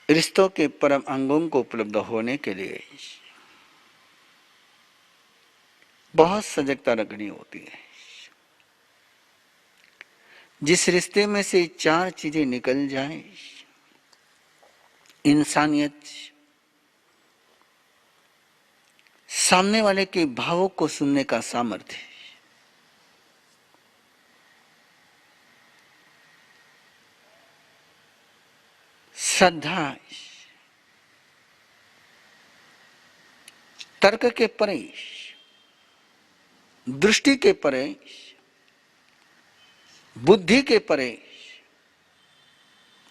रिश्तों के परम अंगों को उपलब्ध होने के लिए बहुत सजगता रखनी होती है। जिस रिश्ते में से 4 चीजें निकल जाएं, इंसानियत, सामने वाले के भावों को सुनने का सामर्थ्य, श्रद्धा, तर्क के परे, दृष्टि के परे, बुद्धि के परे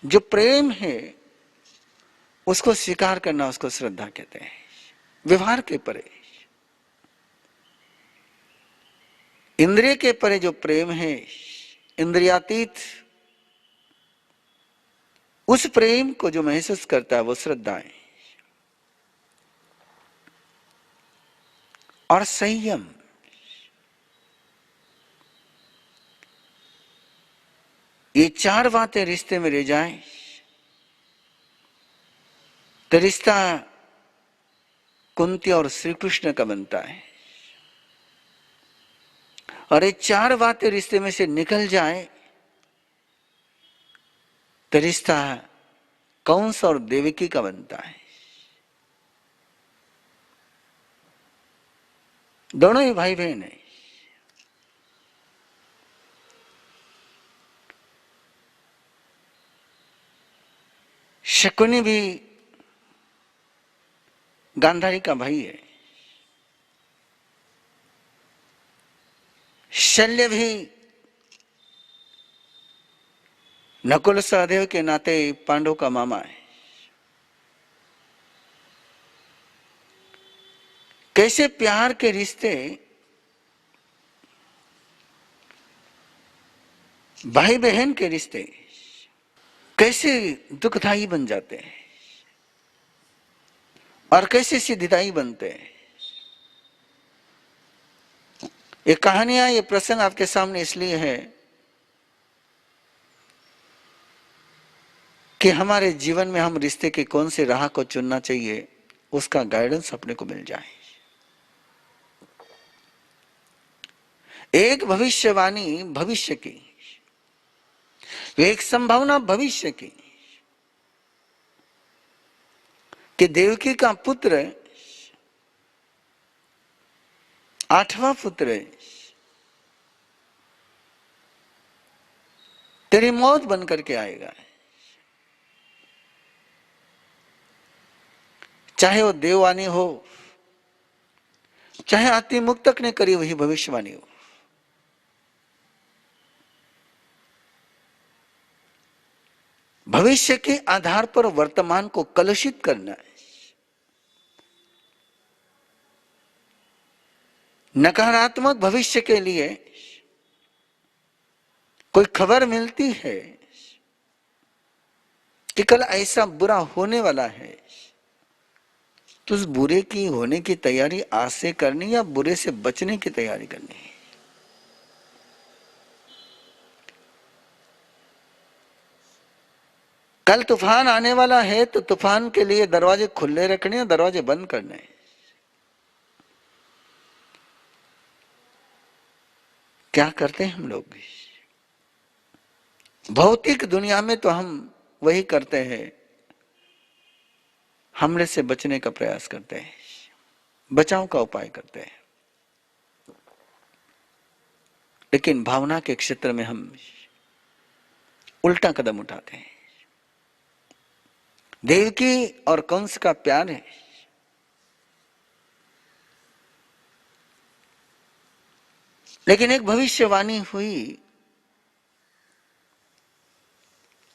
जो प्रेम है उसको स्वीकार करना, उसको श्रद्धा कहते हैं। व्यवहार के परे, इंद्रिय के परे जो प्रेम है, इंद्रियातीत, उस प्रेम को जो महसूस करता है वो श्रद्धा है। और संयम, ये 4 बातें रिश्ते में रह जाएं तो रिश्ता कुंती और श्री कृष्ण का बनता है। और ये 4 बातें रिश्ते में से निकल जाए तो रिश्ता कंस और देवकी का बनता है। दोनों ही भाई बहन है। शकुनी भी गांधारी का भाई है, शल्य भी नकुल सहदेव के नाते पांडव का मामा है। कैसे प्यार के रिश्ते भाई बहन के रिश्ते कैसे दुखदायी बन जाते हैं और कैसे सिद्धिदायी बनते हैं। ये कहानियां, ये प्रसंग आपके सामने इसलिए है कि हमारे जीवन में हम रिश्ते के कौन से राह को चुनना चाहिए उसका गाइडेंस अपने को मिल जाए। एक भविष्यवाणी भविष्य की, एक संभावना भविष्य की कि देवकी का पुत्र 8वां पुत्र तेरी मौत बन करके आएगा। चाहे वो देववाणी हो, चाहे अति मुक्तक ने करी वही भविष्यवाणी हो। भविष्य के आधार पर वर्तमान को कलुषित करना है। नकारात्मक भविष्य के लिए कोई खबर मिलती है कि कल ऐसा बुरा होने वाला है, तो उस बुरे की होने की तैयारी आज से करनी या बुरे से बचने की तैयारी करनी है। कल तूफान आने वाला है तो तूफान के लिए दरवाजे खुले रखने, दरवाजे बंद करने। क्या करते हैं हम लोग? भौतिक दुनिया में तो हम वही करते हैं, हमले से बचने का प्रयास करते हैं, बचाव का उपाय करते हैं। लेकिन भावना के क्षेत्र में हम उल्टा कदम उठाते हैं। देवकी और कंस का प्यार है, लेकिन एक भविष्यवाणी हुई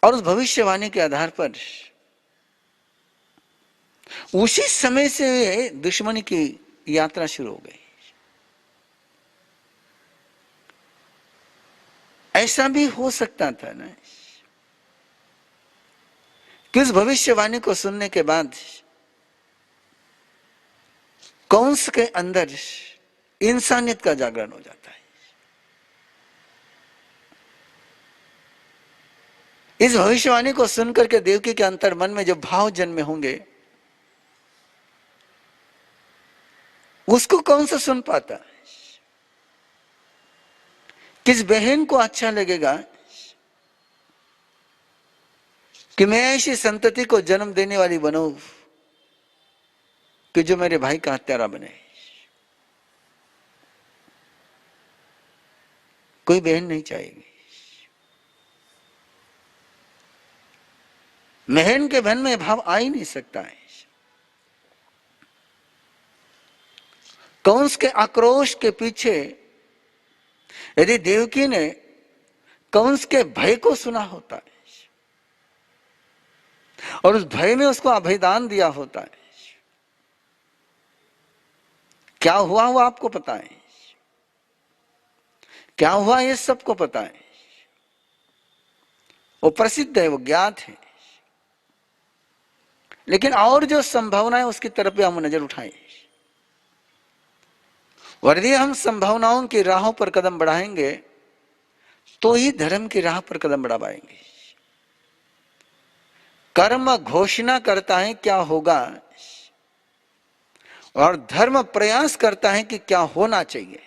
और उस भविष्यवाणी के आधार पर उसी समय से दुश्मनी की यात्रा शुरू हो गई। ऐसा भी हो सकता था ना कि उस भविष्यवाणी को सुनने के बाद कंस के अंदर इंसानियत का जागरण हो जाता है। इस भविष्यवाणी को सुनकर के देवकी के अंतर मन में जो भाव जन्मे होंगे, उसको कौन सा सुन पाता? किस बहन को अच्छा लगेगा कि मैं ऐसी संतति को जन्म देने वाली बनूं कि जो मेरे भाई का हत्यारा बने? कोई बहन नहीं चाहेगी। बहन के मन में भाव आ ही नहीं सकता है। कंस के आक्रोश के पीछे यदि देवकी ने कंस के भय को सुना होता है और उस भय में उसको अभयदान दिया होता है, क्या हुआ वो आपको पता है? क्या हुआ ये सबको पता है। वो प्रसिद्ध है, वो ज्ञात है। लेकिन और जो संभावना है उसकी तरफ भी हम नजर उठाएं। यदि हम संभावनाओं की राहों पर कदम बढ़ाएंगे तो ही धर्म की राह पर कदम बढ़ा पाएंगे। कर्म घोषणा करता है क्या होगा और धर्म प्रयास करता है कि क्या होना चाहिए।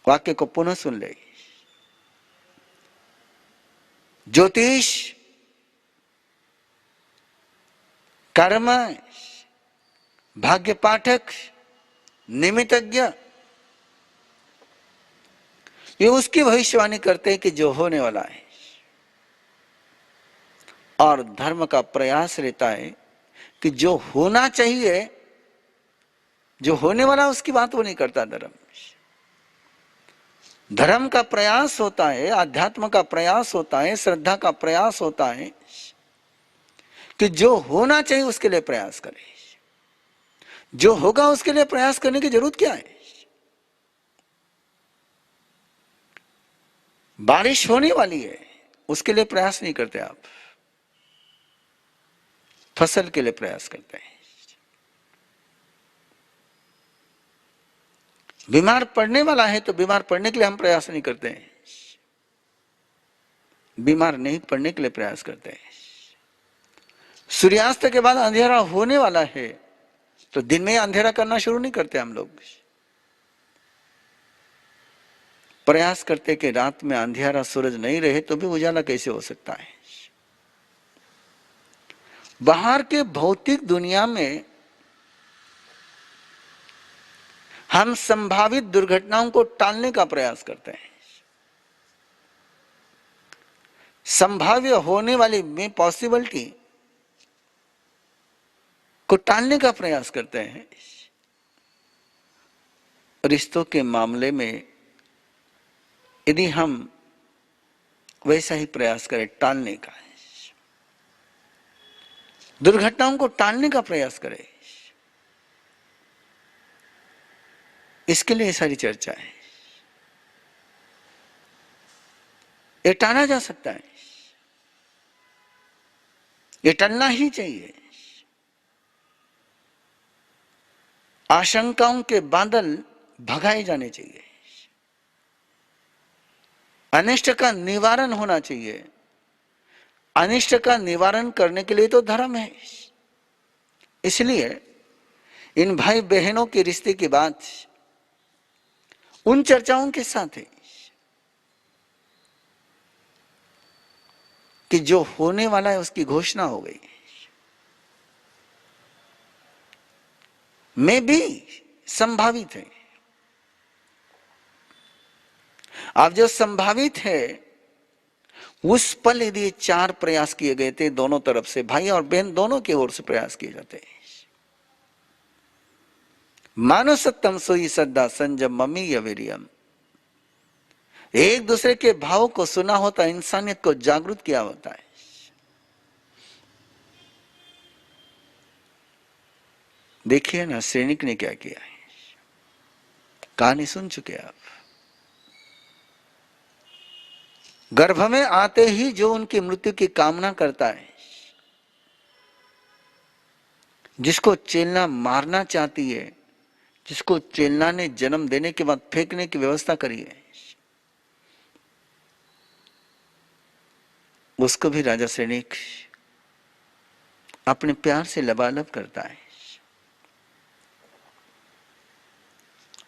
वाक्य को पुनः सुन ले। ज्योतिष, कर्म, भाग्य पाठक, निमित्तज्ञ, ये उसकी भविष्यवाणी करते हैं कि जो होने वाला है, और धर्म का प्रयास रहता है कि जो होना चाहिए, जो होने वाला उसकी बात वो नहीं करता। धर्म का प्रयास होता है, अध्यात्म का प्रयास होता है, श्रद्धा का प्रयास होता है कि जो होना चाहिए उसके लिए प्रयास करें। जो होगा उसके लिए प्रयास करने की जरूरत क्या है? बारिश होने वाली है, उसके लिए प्रयास नहीं करते आप, फसल के लिए प्रयास करते हैं। बीमार पड़ने वाला है तो बीमार पड़ने के लिए हम प्रयास नहीं करते हैं, बीमार नहीं पड़ने के लिए प्रयास करते हैं। सूर्यास्त के बाद अंधेरा होने वाला है तो दिन में अंधेरा करना शुरू नहीं करते हम लोग। प्रयास करते कि रात में अंधेरा सूरज नहीं रहे तो भी उजाला कैसे हो सकता है। बाहर के भौतिक दुनिया में हम संभावित दुर्घटनाओं को टालने का प्रयास करते हैं, संभाव्य होने वाली में पॉसिबिलिटी को टालने का प्रयास करते हैं। रिश्तों के मामले में यदि हम वैसा ही प्रयास करें टालने का, दुर्घटनाओं को टालने का प्रयास करें, इसके लिए सारी चर्चा है। ये टाला जा सकता है, ये टलना ही चाहिए। आशंकाओं के बादल भगाए जाने चाहिए, अनिष्ट का निवारण होना चाहिए। अनिष्ट का निवारण करने के लिए तो धर्म है। इसलिए इन भाई बहनों के रिश्ते की बात उन चर्चाओं के साथ है कि जो होने वाला है उसकी घोषणा हो गई। में भी संभावित है। अब जो संभावित है उस पल यदि 4 प्रयास किए गए थे दोनों तरफ से, भाई और बहन दोनों की ओर से प्रयास किए जाते हैं। मानसत्तम सोई श्रद्धा संजम मम्मी यवीरियम, एक दूसरे के भाव को सुना होता, इंसानियत को जागरूक किया होता है। देखिए ना सैनिक ने क्या किया है, कहानी सुन चुके आप। गर्भ में आते ही जो उनकी मृत्यु की कामना करता है, जिसको चेलना मारना चाहती है, जिसको चेलना ने जन्म देने के बाद फेंकने की व्यवस्था करी है, उसको भी राजा सैनिक अपने प्यार से लबालब करता है।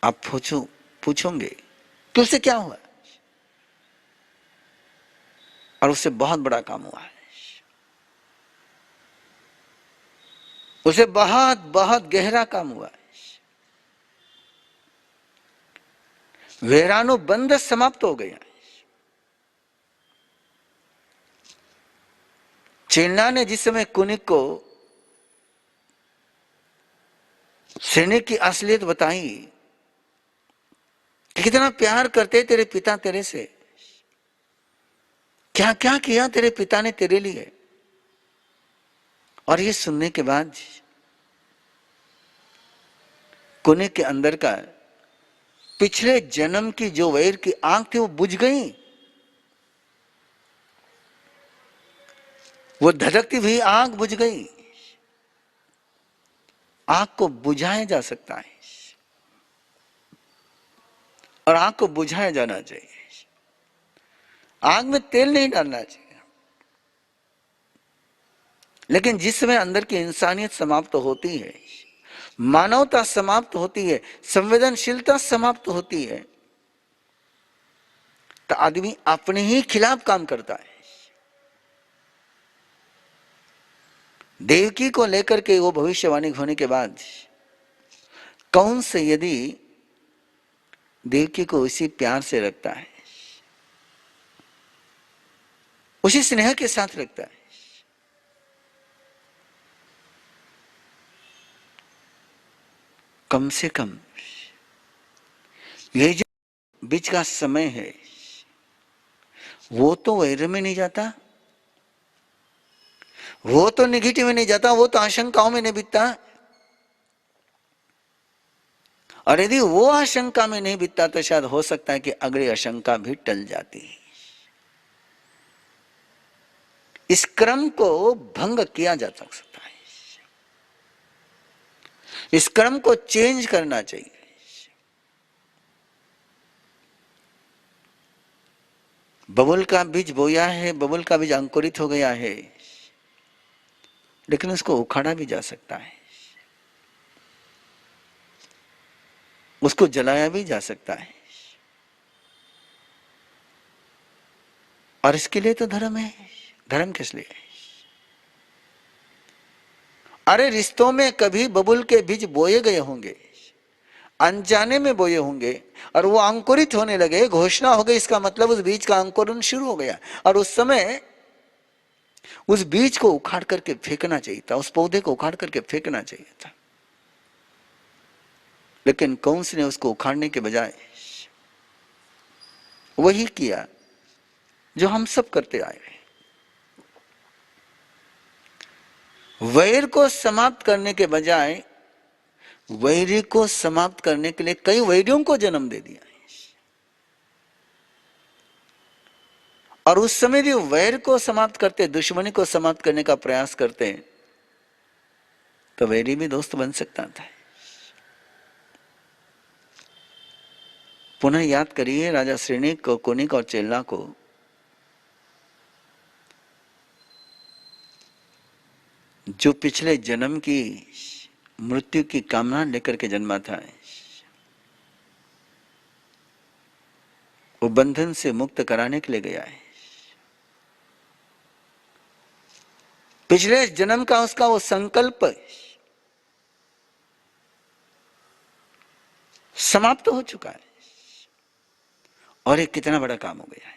आप पूछोगे कि उससे क्या हुआ, और उससे बहुत बड़ा काम हुआ है, उसे बहुत बहुत गहरा काम हुआ है। वैरानुबंध समाप्त हो गया। चेन्ना ने जिस समय कुनिक को सैनिक की असलियत बताई कि कितना प्यार करते तेरे पिता तेरे से, क्या क्या किया तेरे पिता ने तेरे लिए, और ये सुनने के बाद कुनिक के अंदर का पिछले जन्म की जो वैर की आग थी वो बुझ गई। वो धधकती हुई आग बुझ गई। आग को बुझाया जा सकता है और आग को बुझाया जाना चाहिए। आग में तेल नहीं डालना चाहिए। लेकिन जिस समय अंदर की इंसानियत समाप्त होती है, मानवता समाप्त होती है, संवेदनशीलता समाप्त होती है, तो आदमी अपने ही खिलाफ काम करता है। देवकी को लेकर के वो भविष्यवाणी होने के बाद कौन से यदि देवकी को उसी प्यार से रखता है, उसी स्नेह के साथ रखता है, कम से कम ये जो बीच का समय है वो तो वैर में नहीं जाता, वो तो निगेटिव में नहीं जाता, वो तो आशंकाओं में नहीं बीतता। और यदि वो आशंका में नहीं बीतता तो शायद हो सकता है कि अगली आशंका भी टल जाती है। इस क्रम को भंग किया जा सकता है, इस क्रम को चेंज करना चाहिए। बबुल का बीज बोया है, बबुल का बीज अंकुरित हो गया है, लेकिन उसको उखाड़ा भी जा सकता है, उसको जलाया भी जा सकता है। और इसके लिए तो धर्म है। धर्म किस लिए है? अरे रिश्तों में कभी बबुल के बीज बोए गए होंगे, अनजाने में बोए होंगे, और वो अंकुरित होने लगे, घोषणा हो गई, इसका मतलब उस बीज का अंकुरण शुरू हो गया। और उस समय उस बीज को उखाड़ करके फेंकना चाहिए था, उस पौधे को उखाड़ करके फेंकना चाहिए था। लेकिन कंस ने उसको उखाड़ने के बजाय वही किया जो हम सब करते आए हैं। वैर को समाप्त करने के बजाय वैरी को समाप्त करने के लिए कई वैरियों को जन्म दे दिया है। और उस समय भी वैर को समाप्त करते, दुश्मनी को समाप्त करने का प्रयास करते, तो वैरी भी दोस्त बन सकता था। पुनः याद करिए राजा श्रेणिक को, कुनिक और चेल्ला को जो पिछले जन्म की मृत्यु की कामना लेकर के जन्मा था, वो बंधन से मुक्त कराने के लिए गया है। पिछले जन्म का उसका वो संकल्प समाप्त हो चुका है, और एक कितना बड़ा काम हो गया है।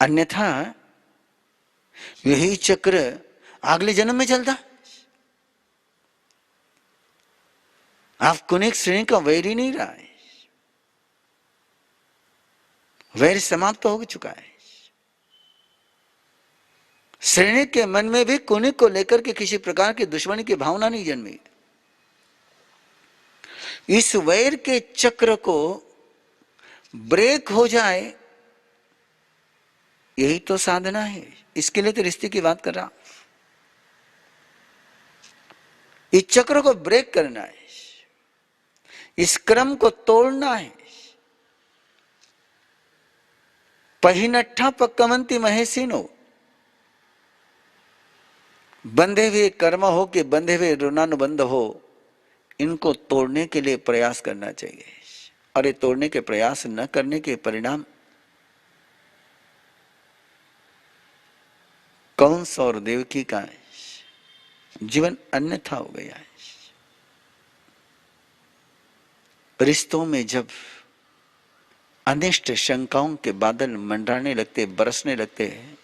अन्यथा यही चक्र अगले जन्म में चलता। आप कुनिक श्रेणी का वैर ही नहीं रहा है, वैर समाप्त हो चुका है। श्रेणी के मन में भी कुनिक को लेकर के किसी प्रकार की दुश्मनी की भावना नहीं जन्मी। इस वैर के चक्र को ब्रेक हो जाए, यही तो साधना है। इसके लिए तो रिश्ते की बात कर रहा हूं। इस चक्र को ब्रेक करना है, इस क्रम को तोड़ना है, पहिनट्ठा पक्कमंती महेशिनो, बंधे हुए कर्म हो कि बंधे हुए ऋणानुबंध हो, इनको तोड़ने के लिए प्रयास करना चाहिए। और ये तोड़ने के प्रयास न करने के परिणाम कंस और देवकी का जीवन अन्यथा हो गया है। रिश्तों में जब अनिष्ट शंकाओं के बादल मंडराने लगते, बरसने लगते हैं,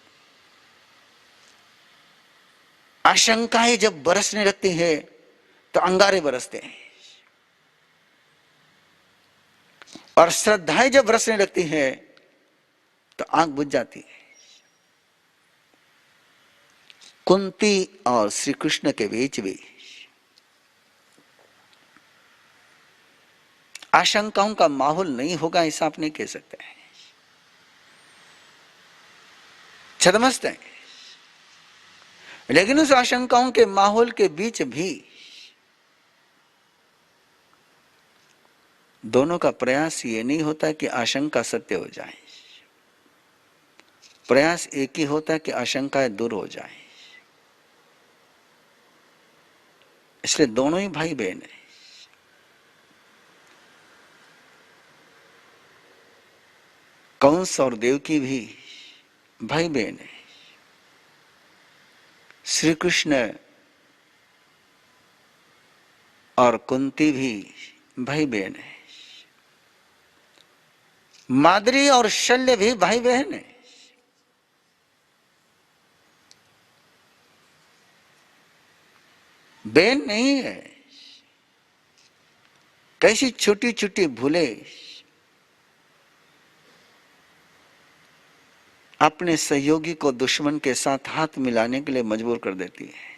आशंकाएं जब बरसने लगती है तो अंगारे बरसते हैं, और श्रद्धाएं जब बरसने लगती है तो आंख बुझ जाती है। कुंती और श्री कृष्ण के बीच भी आशंकाओं का माहौल नहीं होगा ऐसा आप नहीं कह सकते हैं। छद्मस्त है, लेकिन उस आशंकाओं के माहौल के बीच भी दोनों का प्रयास ये नहीं होता कि आशंका सत्य हो जाए, प्रयास एक ही होता है कि आशंकाएं दूर हो जाए। इसलिए दोनों ही भाई बहन है। कंस और देवकी भी भाई बहन है, श्री कृष्ण और कुंती भी भाई बहन है, माद्री और शल्य भी भाई बहन है। बहन नहीं है। कैसी छोटी छोटी भूलें अपने सहयोगी को दुश्मन के साथ हाथ मिलाने के लिए मजबूर कर देती है।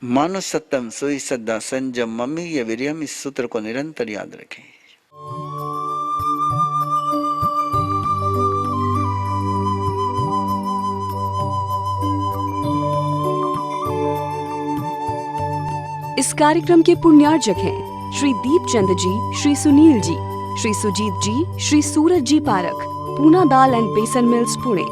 मानो सत्यम सोई सद्दा संजम मम्मी ये वीर्यम, इस सूत्र को निरंतर याद रखें। इस कार्यक्रम के पुण्यार्जक हैं श्री दीपचंद जी, श्री सुनील जी, श्री सुजीत जी, श्री सूरज जी पारख, पूना दाल एंड बेसन मिल्स, पुणे।